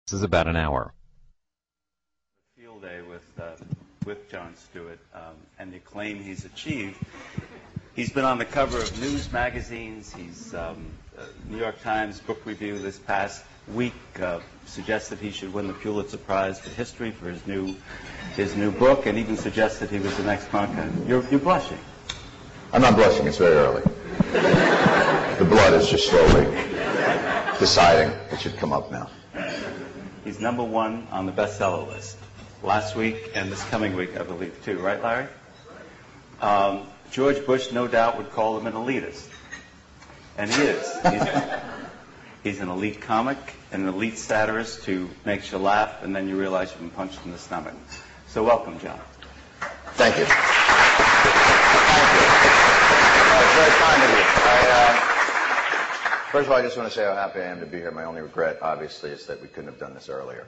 This is about an hour. Field day with John Stewart and the acclaim he's achieved. He's been on the cover of news magazines. He's New York Times book review this past week suggested he should win the Pulitzer Prize for history for his new book, and even suggested he was the next Cronkite. You're blushing. I'm not blushing. It's very early. The blood is just slowly deciding it should come up now. He's #1 on the bestseller list last week and this coming week, I believe, too. Right, Larry? George Bush, no doubt, would call him an elitist. And he is. He's an elite comic, an elite satirist who makes you laugh, and then you realize you've been punched in the stomach. So welcome, John. Thank you. Thank you. It's very kind of you. First of all, I just want to say how happy I am to be here. My only regret, obviously, is that we couldn't have done this earlier.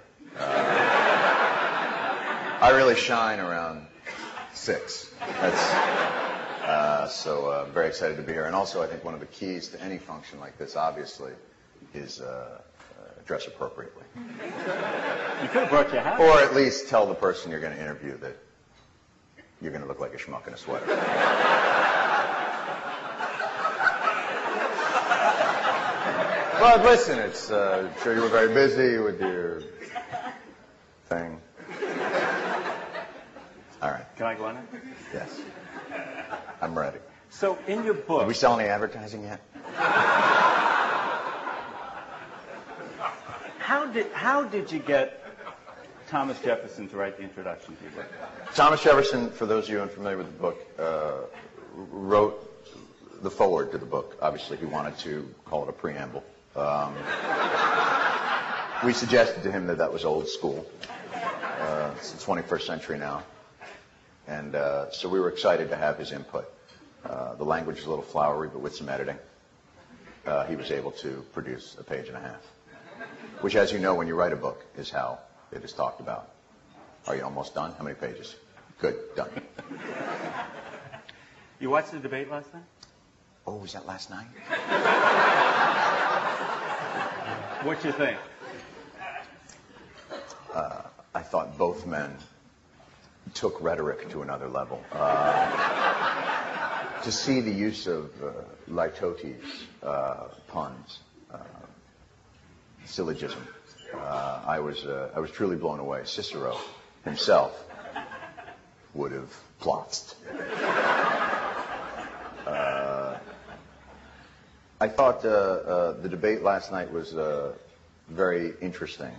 I really shine around 6. So I'm very excited to be here. And also, I think one of the keys to any function like this, obviously, is dress appropriately. You could have brought your hat. Or at least tell the person you're going to interview that you're going to look like a schmuck in a sweater. But listen, it's I'm sure you were very busy with your thing. All right. Can I go on it? Yes. I'm ready. So in your book... Did we sell any advertising yet? How did you get Thomas Jefferson to write the introduction to your book? Thomas Jefferson, for those of you unfamiliar with the book, wrote the foreword to the book. Obviously, he wanted to call it a preamble. We suggested to him that that was old school. It's the 21st century now. And so we were excited to have his input. The language is a little flowery, but with some editing, he was able to produce a page and a half. Which, as you know, when you write a book, is how it is talked about. Are you almost done? How many pages? Good, done. You watched the debate last night? Oh, was that last night? What you think? I thought both men took rhetoric to another level. To see the use of litotes, puns, syllogism, I was truly blown away. Cicero himself would have plotzed. I thought the debate last night was very interesting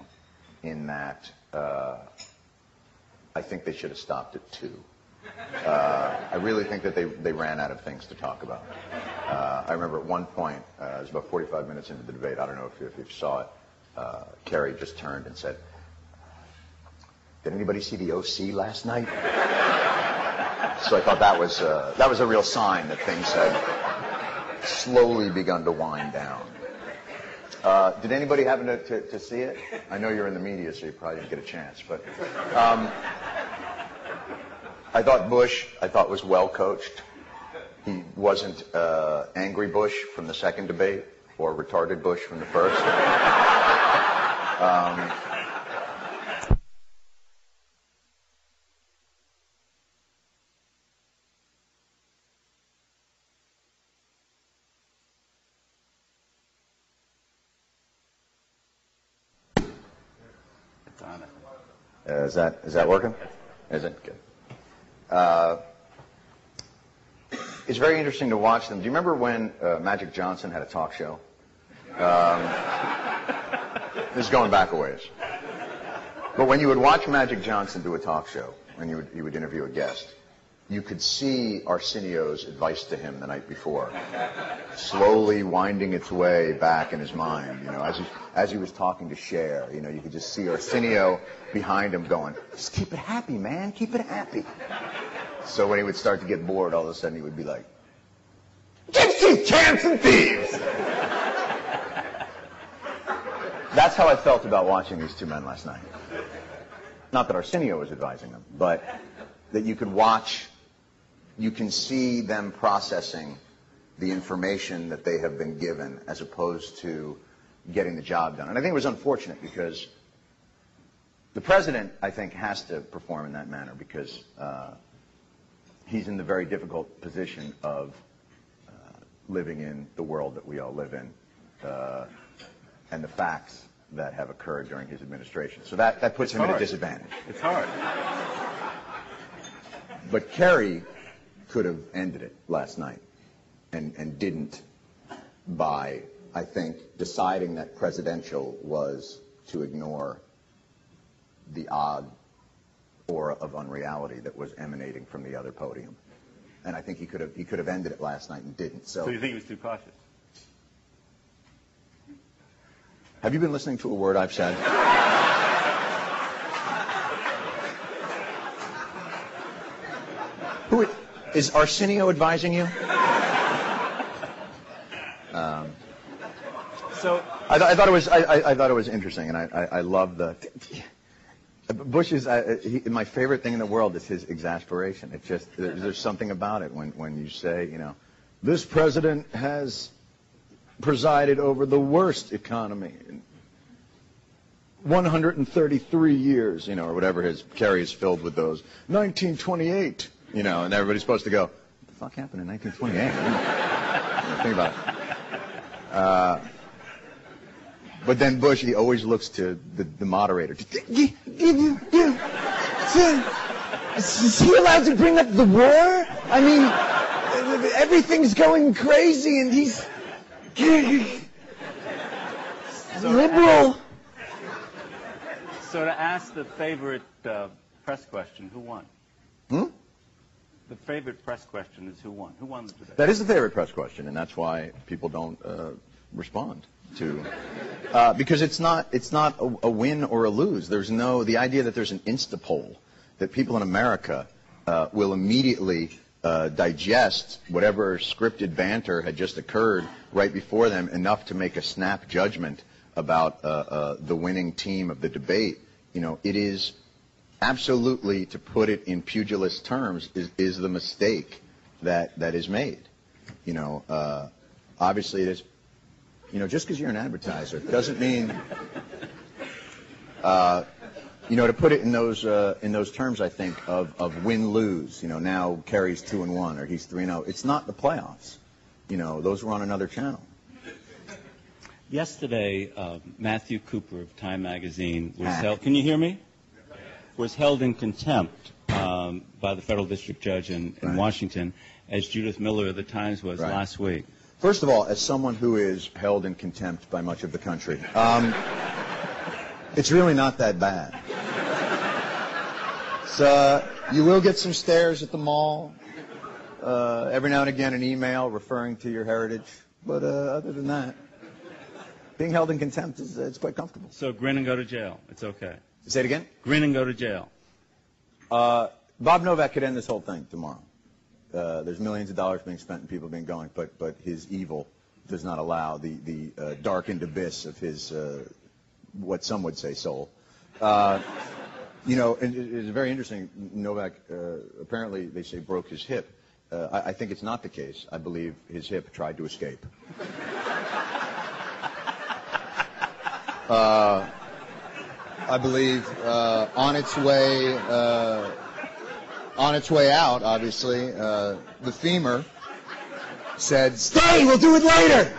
in that I think they should have stopped at 2. I really think that they ran out of things to talk about. I remember at one point, it was about 45 minutes into the debate, I don't know if you saw it, Kerry just turned and said, "Did anybody see the OC last night?" So I thought that was a real sign that things had slowly begun to wind down. Did anybody happen to see it? I know you're in the media, so you probably didn't get a chance. But I thought Bush, was well coached. He wasn't angry Bush from the second debate or retarded Bush from the first. Is that working? Is it? Good. It's very interesting to watch them. Do you remember when Magic Johnson had a talk show? This is going back a ways. But when you would watch Magic Johnson do a talk show, and he would interview a guest, you could see Arsenio's advice to him the night before, slowly winding its way back in his mind. You know, as he was talking to Cher, you know, you could just see Arsenio behind him going, "Just keep it happy, man, keep it happy." So when he would start to get bored, all of a sudden he would be like, "Gypsies, tramps, and thieves!" That's how I felt about watching these two men last night. Not that Arsenio was advising them, but that you could watch, you can see them processing the information that they have been given as opposed to getting the job done. And I think it was unfortunate because The president, I think, has to perform in that manner because he's in the very difficult position of living in the world that we all live in and the facts that have occurred during his administration. So that puts him at a disadvantage. It's hard. But Kerry could have ended it last night and didn't by, I think, deciding that presidential was to ignore the odd aura of unreality that was emanating from the other podium. And I think he could have ended it last night and didn't. So you think he was too cautious? Have you been listening to a word I've said? Who is Arsenio advising you? So I thought it was interesting, and I love the Bush's. My favorite thing in the world is his exasperation. It's just there's something about it when you say, you know, this president has presided over the worst economy in 133 years, you know, or whatever his Kerry is filled with those. 1928, you know, and everybody's supposed to go, what the fuck happened in 1928? Think about it. But then Bush, he always looks to the moderator. Is he allowed to bring up the war? I mean, everything's going crazy, and he's liberal. So to ask the favorite press question, who won? The favorite press question is who won? Who won the debate? That is the favorite press question, and that's why people don't respond to, because it's not a win or a lose. There's the idea that there's an Insta poll that people in America will immediately digest whatever scripted banter had just occurred right before them enough to make a snap judgment about the winning team of the debate. You know, it is absolutely, to put it in pugilist terms, is the mistake that is made. You know, obviously it is. You know, just because you're an advertiser doesn't mean, you know, to put it in those terms, I think, of win-lose. You know, now Kerry's 2-1 or he's 3-0. It's not the playoffs. You know, those were on another channel. Yesterday, Matthew Cooper of Time Magazine was held. Can you hear me? Was held in contempt by the federal district judge in Washington, as Judith Miller of the Times was last week. First of all, as someone who is held in contempt by much of the country, it's really not that bad. So you will get some stares at the mall, every now and again an email referring to your heritage, but other than that, being held in contempt it's quite comfortable. So grin and go to jail. It's okay. Say it again? Grin and go to jail. Bob Novak could end this whole thing tomorrow. There's millions of dollars being spent and people being going, but his evil does not allow the darkened abyss of his, what some would say, soul. You know, it's very interesting. Novak apparently, they say, broke his hip. I think it's not the case. I believe his hip tried to escape. I believe on its way out, obviously, the femur said, "Stay, we'll do it later."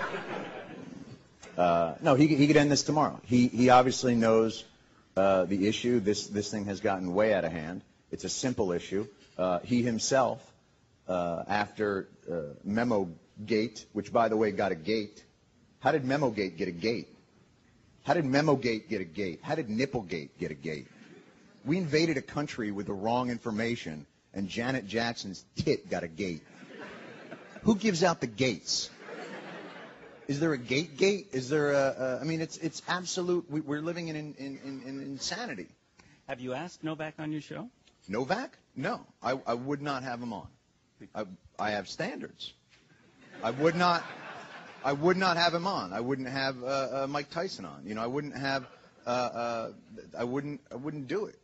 No, he could end this tomorrow. He obviously knows the issue. This thing has gotten way out of hand. It's a simple issue. He himself, after Memo-gate, which, by the way, got a gate. How did Memo-gate get a gate? How did Memo-gate get a gate? How did Nipplegate get a gate? We invaded a country with the wrong information, and Janet Jackson's tit got a gate. Who gives out the gates? Is there a gate? Is there I mean, it's absolute. We're living in insanity. Have you asked Novak on your show? Novak? No. I would not have him on. I have standards. I would not have him on. I wouldn't have Mike Tyson on. You know, I wouldn't have. I wouldn't do it.